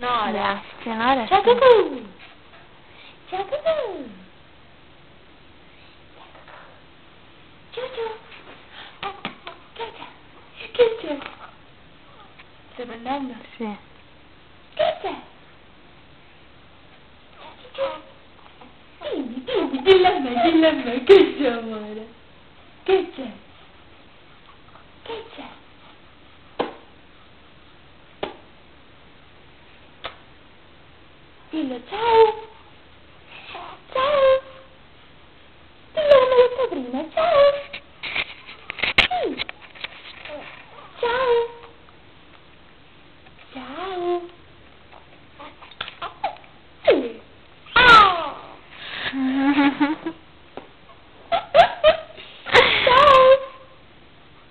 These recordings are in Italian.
amore. Grazie, amore. Ciao Cucù. Ciao Cucù. Ciao ciao. Ciao ciao. Che c'è? Stai prendendo? Sì. Che c'è? Dillo a me, che c'è amore? Che c'è? Che c'è? Dillo ciao! Ciao! Dillo come l'ho detto prima, ciao! Sì. Ciao! Ciao! Sì. Ah! Ciao!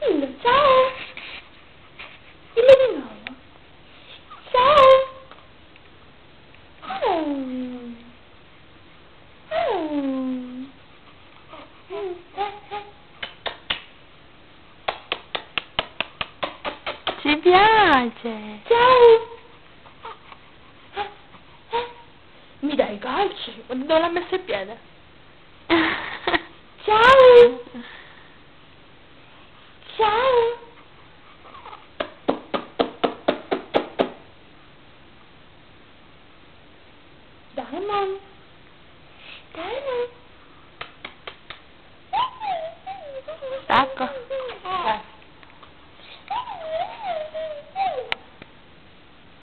Dillo ciao! Dillo di nuovo! Ciao! Ci piace. Ciao! Mi dai i calci? Dove l'ha messo il piede? Ciao! Ciao! Diamond! Diamond! Stacco.